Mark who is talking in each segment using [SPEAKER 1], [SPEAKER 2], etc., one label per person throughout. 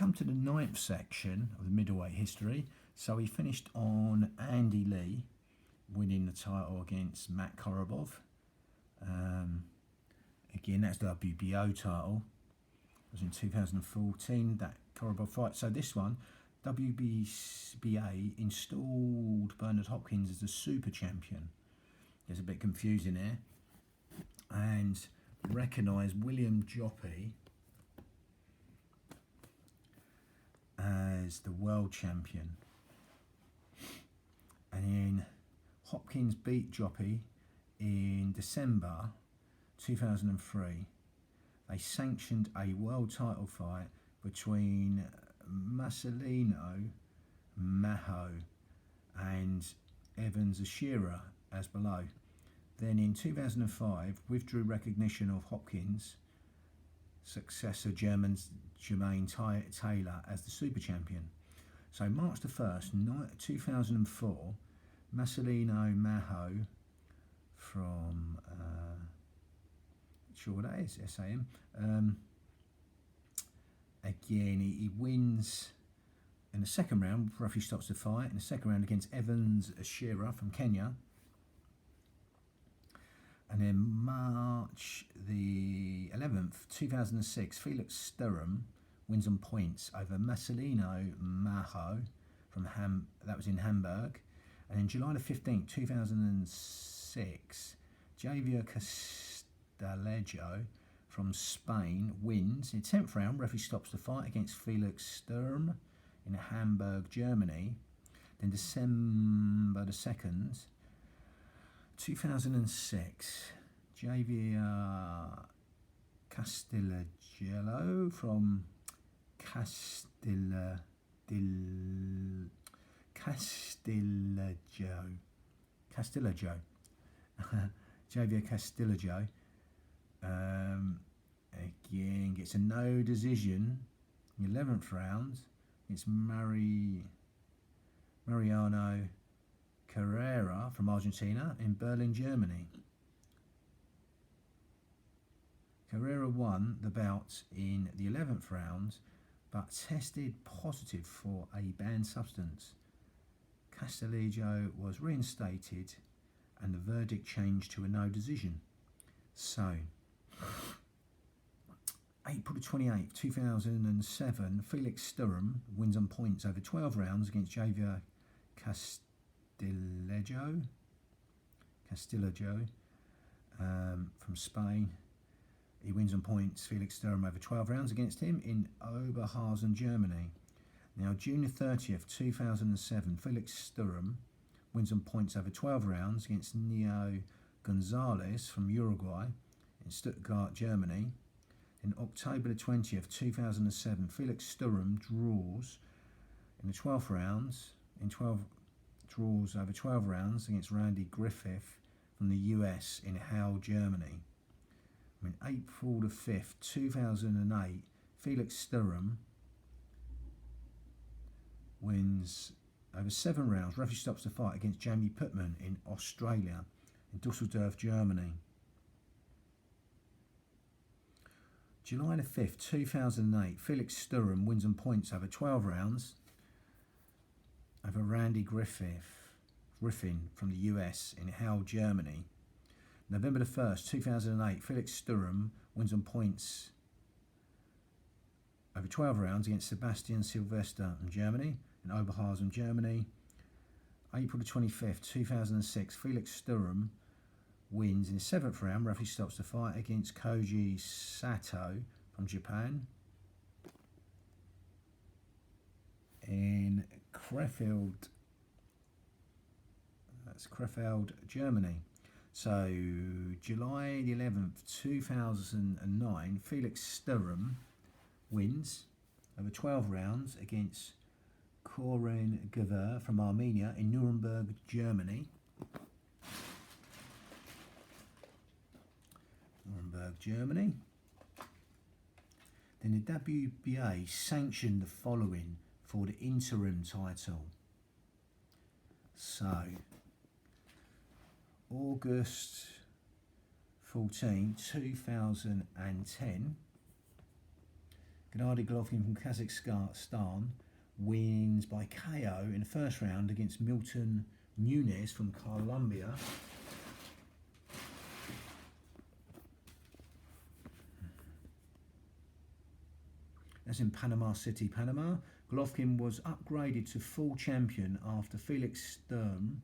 [SPEAKER 1] come to the 9th section of the middleweight history. So he finished on Andy Lee, winning the title against Matt Korobov. Again, that's the WBO title. It was in 2014, that Korobov fight. So this one, WBA installed Bernard Hopkins as the super champion. It's a bit confusing there. And recognised William Joppy as the world champion. And then Hopkins beat Joppy in December 2003. They sanctioned a world title fight between Marcelino Maho and Evans Ashira as below. Then in 2005 withdrew recognition of Hopkins' successor Jermaine Taylor as the super champion. So March the 1st, 2004, Marcelino Maho from sure what that is, SAM. Again, he wins in the second round. Referee stops the fight in the second round against Evans Ashira from Kenya. And then March the 11th, 2006, Felix Sturm wins on points over Marcelino Maho from that was in Hamburg. And then July the 15th, 2006, Javier Castillejo from Spain wins. In the 10th round, referee stops the fight against Felix Sturm in Hamburg, Germany. Then December the 2nd, 2006, Javier Castillejo from Castillejo. Javier Castillejo again gets a no decision in the 11th round. It's Mariano Carrera from Argentina in Berlin, Germany. Carrera won the bout in the 11th round, but tested positive for a banned substance. Castillejo was reinstated and the verdict changed to a no decision. So, April 28, 2007, Felix Sturm wins on points over 12 rounds against Javier Castillejo from Spain. He wins on points, Felix Sturm, over 12 rounds against him in Oberhausen, Germany. Now, June 30th, 2007, Felix Sturm wins on points over 12 rounds against Neo Gonzalez from Uruguay in Stuttgart, Germany. In October 20th, 2007, Felix Sturm draws in the 12th rounds, draws over 12 rounds against Randy Griffith from the US in Halle, Germany. In April 5th, 2008, Felix Sturm wins over 7 rounds. Referee stops the fight against Jamie Putman in Australia, in Dusseldorf, Germany. July 5th, 2008, Felix Sturm wins on points over 12 rounds over Randy Griffin from the US in Halle, Germany. November 1st, 2008, Felix Sturm wins on points over 12 rounds against Sebastian Sylvester from Germany in Oberhausen, Germany. April 25th, 2006, Felix Sturm wins in the 7th round. Referee stops the fight against Koji Sato from Japan in Krefeld, Germany. So, July the 11th, 2009, Felix Sturm wins over 12 rounds against Koren Gever from Armenia in Nuremberg, Germany. Then the WBA sanctioned the following for the interim title. So, August 14, 2010, Gennady Golovkin from Kazakhstan wins by KO in the first round against Milton Muniz from Colombia. That's in Panama City, Panama. Golovkin was upgraded to full champion after Felix Sturm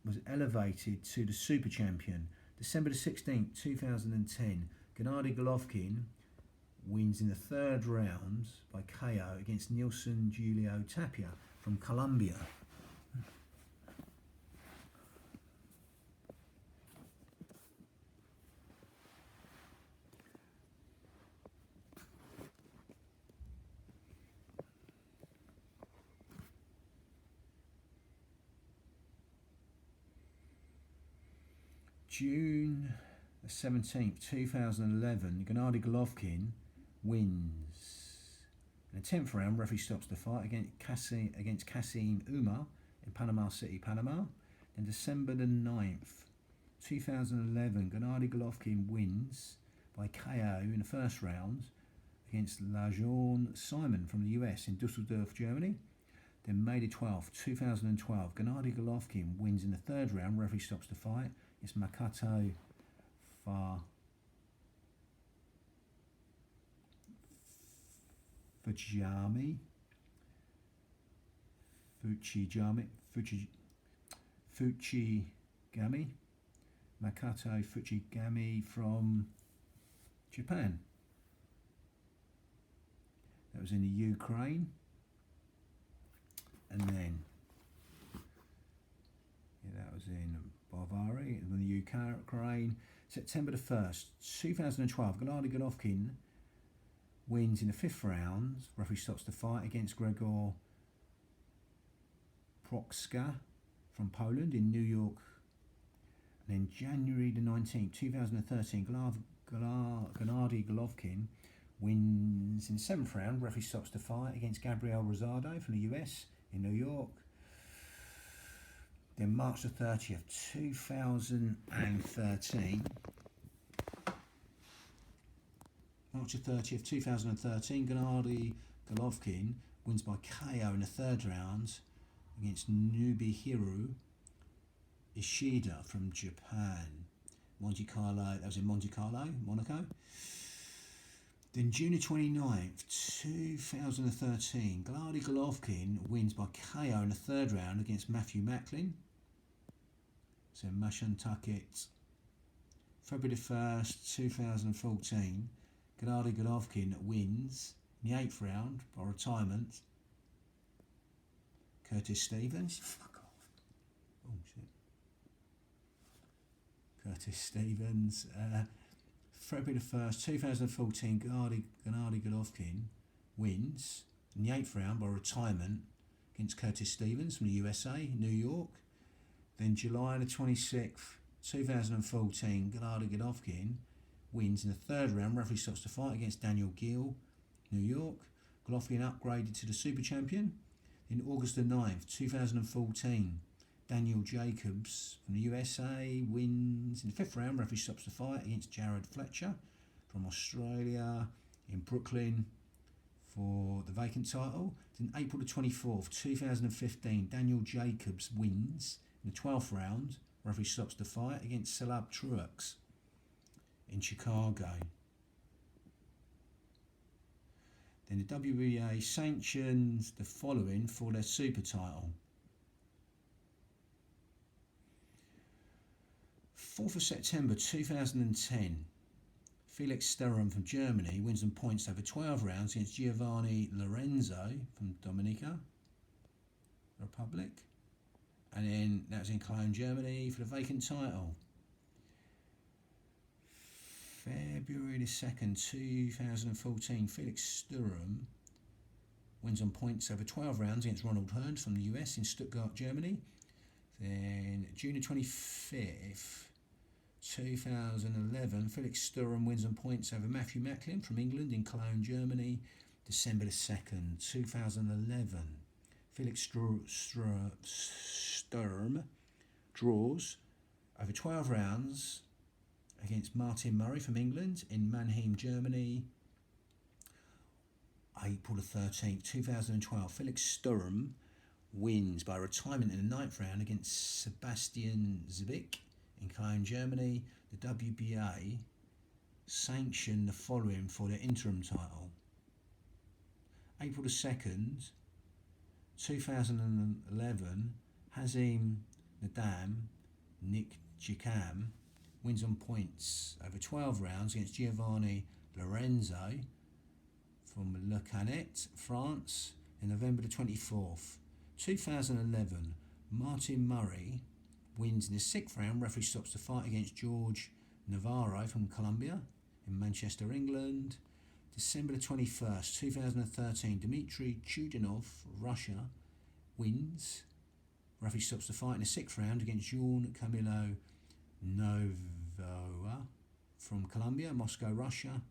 [SPEAKER 1] was elevated to the super champion. December the 16th, 2010, Gennady Golovkin wins in the third round by KO against Nilson Julio Tapia from Colombia. June 17th, 2011, Gennady Golovkin wins. In the 10th round, referee stops the fight against Kasim Umar in Panama City, Panama. Then December the 9th, 2011, Gennady Golovkin wins by KO in the first round against Lajon Simon from the US in Dusseldorf, Germany. Then May the 12th, 2012, Gennady Golovkin wins in the third round, referee stops the fight. It's Makato Fujigami Makato Fujigami from Japan. That was in the Ukraine. And then that was in Bavaria, in the Ukraine. September the 1st, 2012, Gennady Golovkin wins in the 5th round. Referee stops the fight against Gregor Prokska from Poland in New York. And then January the 19th, 2013, Gennady Golovkin wins in the 7th round. Referee stops the fight against Gabriel Rosado from the US in New York. Then March the 30th, 2013. March the 30th, 2013, Gennady Golovkin wins by KO in the third round against Nobuhiro Ishida from Japan. Monte Carlo, that was in Monte Carlo, Monaco. Then June the 29th, 2013, Gennady Golovkin wins by KO in the third round against Matthew Macklin. So Mashantucket. February the 1st, 2014, Gennady Golovkin wins in the 8th round by retirement. Curtis Stevens. Fuck off. Oh shit. Curtis Stevens. February the 1st, 2014, Gennady Golovkin wins in the 8th round by retirement against Curtis Stevens from the USA, New York. Then July the 26th, 2014, Gennady Golovkin wins in the third round. Referee stops the fight against Daniel Gill, New York. Golovkin upgraded to the super champion. In August the 9th, 2014, Daniel Jacobs from the USA wins in the 5th round. Referee stops the fight against Jared Fletcher from Australia in Brooklyn for the vacant title. Then April the 24th, 2015, Daniel Jacobs wins in the 12th round. Referee stops the fight against Celab Truax in Chicago. Then the WBA sanctions the following for their super title. 4th of September 2010, Felix Sturm from Germany wins on points over 12 rounds against Giovanni Lorenzo from Dominica Republic. And then that was in Cologne, Germany for the vacant title. February the 2nd, 2014, Felix Sturm wins on points over 12 rounds against Ronald Hearns from the US in Stuttgart, Germany. Then June the 25th, 2011, Felix Sturm wins on points over Matthew Macklin from England in Cologne, Germany. December the 2nd, 2011, Felix Sturm draws over 12 rounds against Martin Murray from England in Mannheim, Germany. April the 13th, 2012, Felix Sturm wins by retirement in the 9th round against Sebastian Zbik in Cologne, Germany. The WBA sanctioned the following for their interim title. April the 2nd, 2011, Hazim Nick Jikam wins on points over 12 rounds against Giovanni Lorenzo from Le Canet, France. In November the 24th, 2011, Martin Murray wins in the 6th round. Referee stops the fight against George Navarro from Colombia in Manchester, England. December the 21st, 2013, Dmitry Chudinov, Russia, wins. Referee stops the fight in the 6th round against Jean Camilo Novoa from Colombia, Moscow, Russia.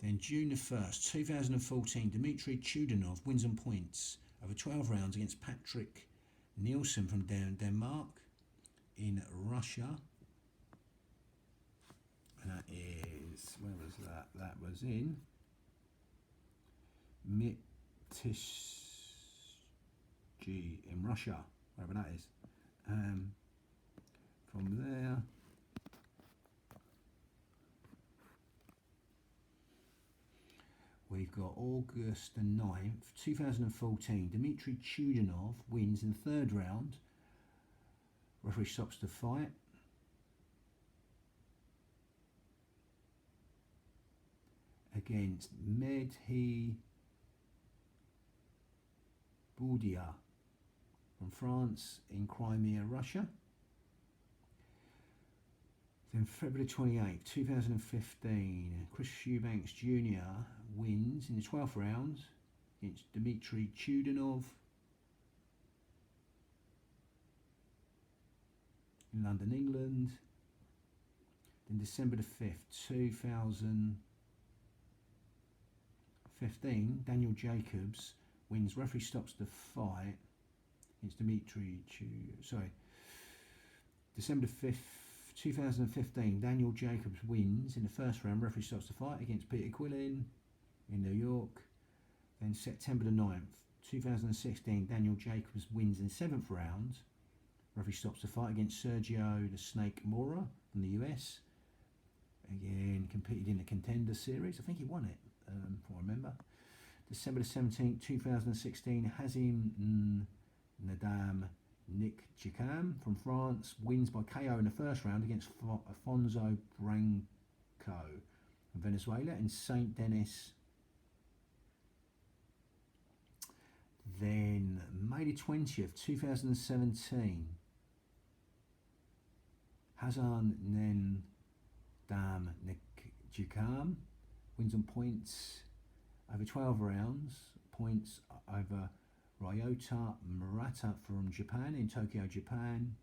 [SPEAKER 1] Then June the 1st, 2014, Dmitry Chudinov wins on points over 12 rounds against Patrick Nielsen from Denmark in Russia. And that is, where was that? That was in Mytishji in Russia, wherever that is. From there, we've got August the 9th, 2014, Dmitry Chudinov wins in the 3rd round. Referee stops the fight. Against Medhi Boudia from France in Crimea, Russia. Then February 28th, 2015, Chris Eubanks Jr. wins in the 12th round against Dmitry Chudinov in London, England. Then December the 5th, 2015, Daniel Jacobs wins. Referee stops the fight against December the 5th, 2015, Daniel Jacobs wins in the 1st round. Referee stops the fight against Peter Quillin in New York. Then September the 9th, 2016, Daniel Jacobs wins in the 7th round. Referee stops the fight against Sergio the Snake Mora from the US. Again, competed in the Contender Series. I think he won it, if I remember. December the 17th, 2016, Hazim Nick Jikam from France wins by KO in the 1st round against Afonso Branco from Venezuela in St. Denis. Then May the 20th, 2017, Hazan Nendam Jikam wins on points over 12 rounds, points over Ryota Murata from Japan in Tokyo, Japan.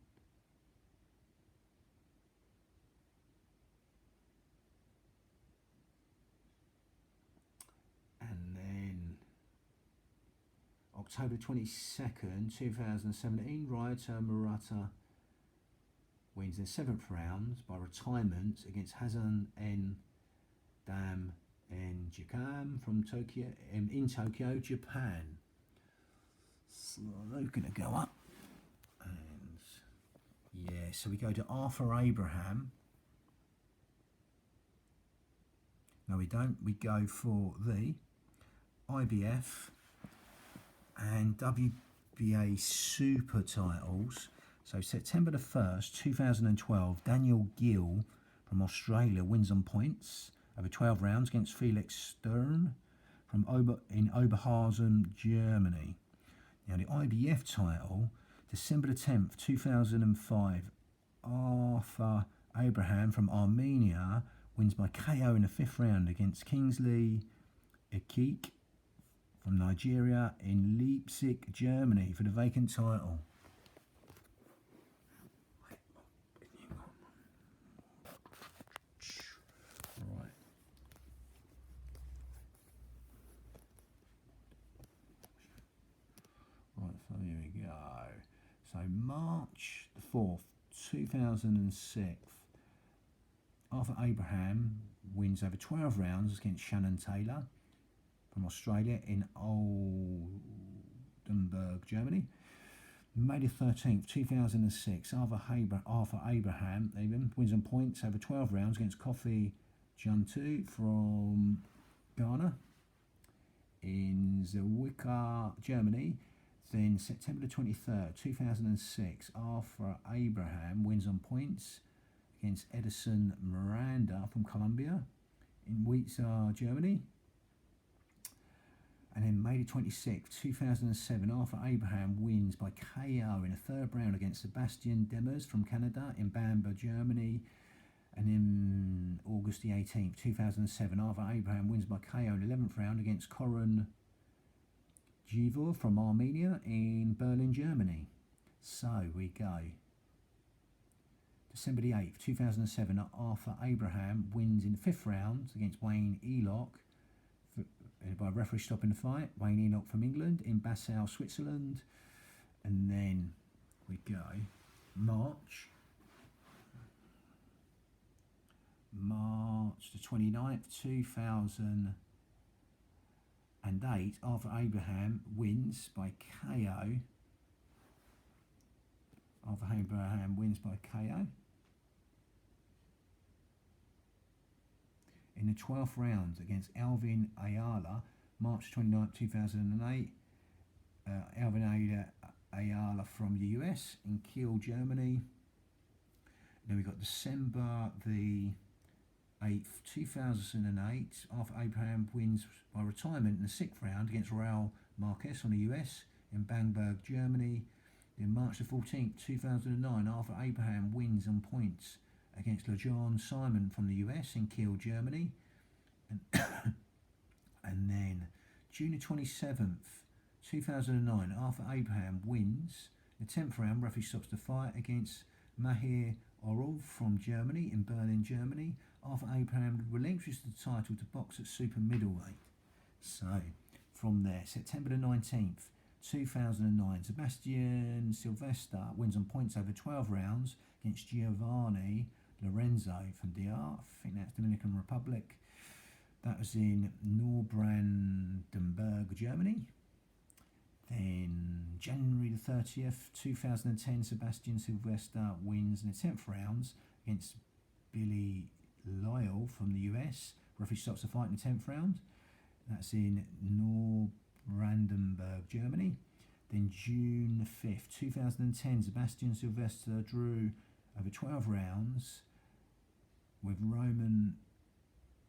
[SPEAKER 1] And then October 22nd, 2017, Ryota Murata wins in the 7th round by retirement against Hazan Dam Jikam from Tokyo, in Tokyo, Japan. So they're going to go up, and yeah, so we go to Arthur Abraham. No, we don't. We go for the IBF and WBA Super titles. So September the 1st, 2012, Daniel Gill from Australia wins on points over 12 rounds against Felix Sturm from Oberhausen, Germany. Now the IBF title, December the 10th, 2005, Arthur Abraham from Armenia wins by KO in the 5th round against Kingsley Ekik from Nigeria in Leipzig, Germany for the vacant title. Right, So March the 4th, 2006, Arthur Abraham wins over 12 rounds against Shannon Taylor from Australia in Oldenburg, Germany. May the 13th, 2006, Arthur Abraham even wins on points over 12 rounds against Kofi Juntu from Ghana in Zwickau, Germany. Then September the 23rd, 2006, Arthur Abraham wins on points against Edison Miranda from Colombia in Weitzer, Germany. And then May the 26th, 2007, Arthur Abraham wins by KO in the third round against Sebastian Demers from Canada in Bamberg, Germany. And then August the 18th, 2007, Arthur Abraham wins by KO in the 11th round against Koron Jivor from Armenia in Berlin, Germany. So we go. December the 8th, 2007, Arthur Abraham wins in the 5th round against Wayne Elock by referee stopping the fight. Wayne Elock from England in Passau, Switzerland. And then we go March the 29th, 2008, Arthur Abraham wins by KO. Arthur Abraham wins by KO in the 12th round against Alvin Ayala, March 29th, 2008. Alvin Ayala from the US in Kiel, Germany. Then we got December the 8th, 2008. Arthur Abraham wins by retirement in the 6th round against Raul Marquez from the US in Bamberg, Germany. Then March the 14th, 2009, Arthur Abraham wins on points against LeJohn Simon from the US in Kiel, Germany. And, and then June the 27th, 2009, Arthur Abraham wins the 10th round. Referee stops the fight against Mahir Orlov from Germany in Berlin, Germany. Arthur Abraham relinquishes the title to box at super middleweight. So from there, September the 19th, 2009, Sebastian Silvestre wins on points over 12 rounds against Giovanni Lorenzo from DR, I think that's Dominican Republic. That was in Neubrandenburg, Germany. Then January the 30th, 2010, Sebastian Silvestre wins in the 10th rounds against Billy Loyal from the US. Referee stops the fight in the 10th round. That's in Neubrandenburg, Germany. Then June the 5th, 2010, Sebastian Silvestre drew over 12 rounds with Roman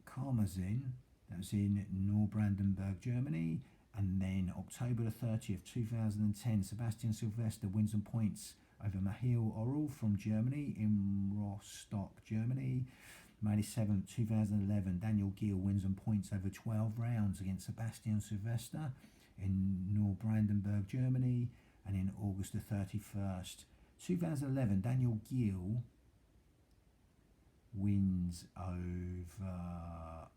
[SPEAKER 1] Karmazin. That was in Neubrandenburg, Germany. And then October the 30th, 2010, Sebastian Silvestre wins on points over Mahil Oral from Germany in Rostock, Germany. May 7th, 2011, Daniel Gill wins on points over 12 rounds against Sebastian Silvestre in Neubrandenburg, Germany. And in August the 31st, 2011, Daniel Gill wins over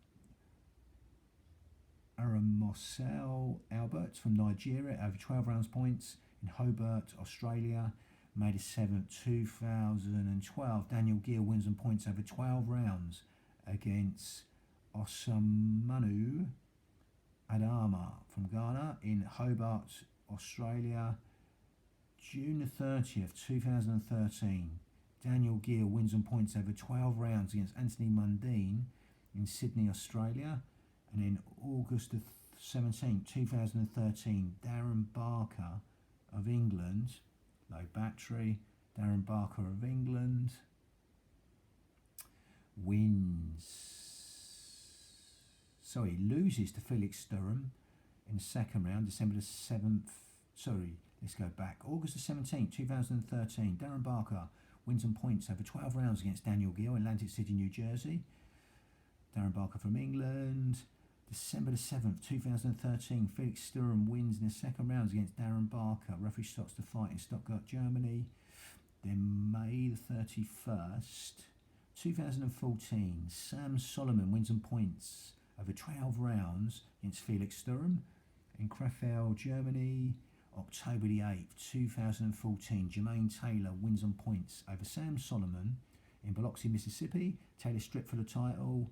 [SPEAKER 1] Aramosel Albert from Nigeria over 12 rounds points in Hobart, Australia. May 7th, 2012, Daniel Gill wins on points over 12 rounds against Osamanu Adama from Ghana in Hobart, Australia. June the 30th, 2013, Daniel Gill wins on points over 12 rounds against Anthony Mundine in Sydney, Australia. And in August the 17th, 2013, Darren Barker of England, low battery, Darren Barker of England loses to Felix Sturm in the second round, December the 7th, let's go back. August the 17th, 2013, Darren Barker wins on points over 12 rounds against Daniel Gill in Atlantic City, New Jersey. Darren Barker from England. December the 7th, 2013, Felix Sturm wins in the second round against Darren Barker. Referee stops the fight in Stuttgart, Germany. Then May the 31st, 2014, Sam Solomon wins on points over 12 rounds against Felix Sturm in Krefeld, Germany. October the 8th, 2014, Jermaine Taylor wins on points over Sam Solomon in Biloxi, Mississippi. Taylor stripped for the title.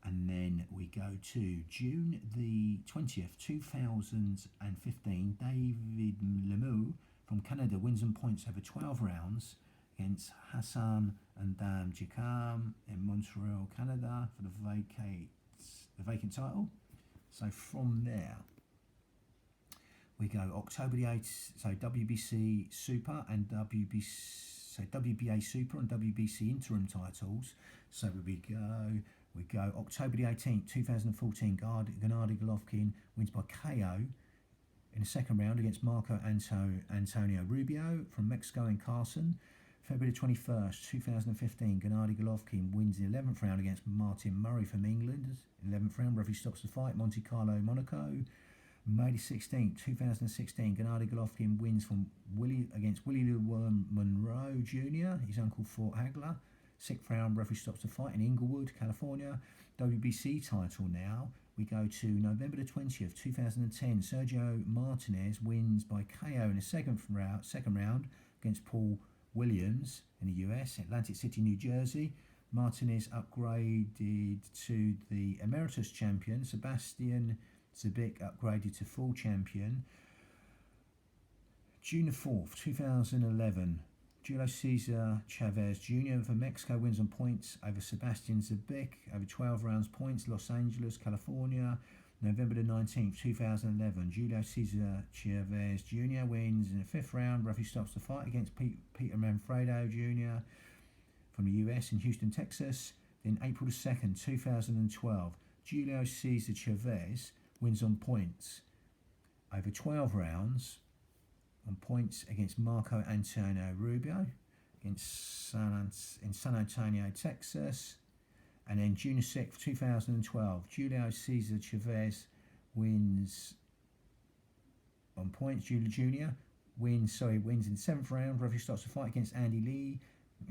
[SPEAKER 1] And then we go to June the 20th, 2015, David Lemieux from Canada wins on points over 12 rounds against Hassan and Dam Jikam in Montreal, Canada for the vacant title. So from there, we go October the 8th, so WBC Super and WBA Super and WBC interim titles. So we go October the 18th, 2014, Gennady Golovkin wins by KO in the second round against Marco Antonio Rubio from Mexico in Carson. February 21st, 2015, Gennady Golovkin wins the 11th round against Martin Murray from England. 11th round, referee stops the fight, Monte Carlo, Monaco. May 16th, 2016, Gennady Golovkin wins against Willie Llewellyn Monroe Jr. His uncle fought Hagler. 6th round, referee stops the fight in Inglewood, California. WBC title now. We go to November the 20th, 2010. Sergio Martinez wins by KO in the second round against Paul Williams in the US, Atlantic City, New Jersey. Martinez upgraded to the Emeritus champion. Sebastian Zabik upgraded to full champion. June the 4th, 2011. Julio Cesar Chavez Jr. for Mexico wins on points over Sebastian Zabik over 12 rounds points, Los Angeles, California. November the 19th, 2011. Julio Cesar Chavez Jr. wins in the 5th round. Referee stops the fight against Peter Manfredo Jr. from the US in Houston, Texas. Then April the 2nd, 2012. Julio Cesar Chavez wins on points over 12 rounds on points against Marco Antonio Rubio in San Antonio, Texas. And then June 6th, 2012, Julio Cesar Chavez wins on points. Julio Jr. wins in the 7th round. Referee starts the fight against Andy Lee,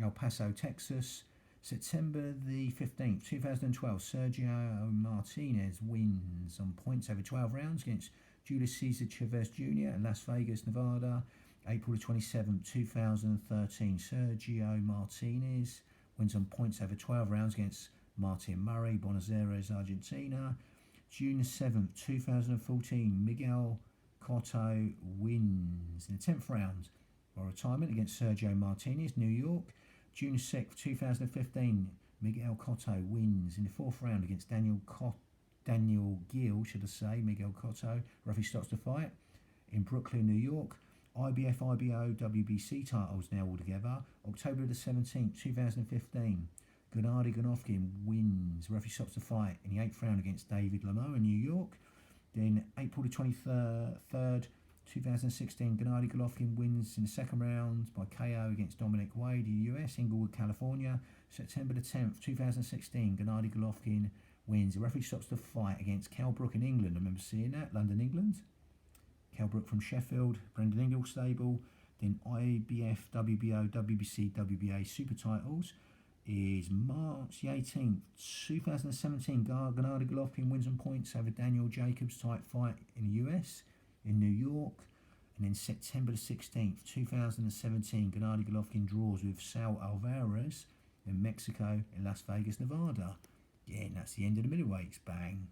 [SPEAKER 1] El Paso, Texas. September the 15th, 2012, Sergio Martinez wins on points over 12 rounds against Julio Cesar Chavez Jr. in Las Vegas, Nevada. April the 27th, 2013, Sergio Martinez wins on points over 12 rounds against Martin Murray, Buenos Aires, Argentina. June the 7th, 2014, Miguel Cotto wins in the 10th round by retirement against Sergio Martinez, New York. June 6th, 2015, Miguel Cotto wins in the 4th round against Daniel Gill, Miguel Cotto. Referee stops the fight in Brooklyn, New York. IBF, IBO, WBC titles now all together. October the 17th, 2015, Gennady Golovkin wins. Referee stops the fight in the 8th round against David Lemieux in New York. Then April the 23rd, 2016, Gennady Golovkin wins in the 2nd round by KO against Dominic Wade in the US, Inglewood, California. September the 10th, 2016, Gennady Golovkin wins. The referee stops the fight against Cal Brook in England. I remember seeing that, London, England. Cal Brook from Sheffield, Brendan Ingalls stable. Then IBF, WBO, WBC, WBA super titles is March the 18th, 2017. Gennady Golovkin wins on points over Daniel Jacobs type fight in the US, in New York. And then September the 16th, 2017, Gennady Golovkin draws with Saul Alvarez in Mexico in Las Vegas, Nevada. Yeah, and that's the end of the middleweights. Bang.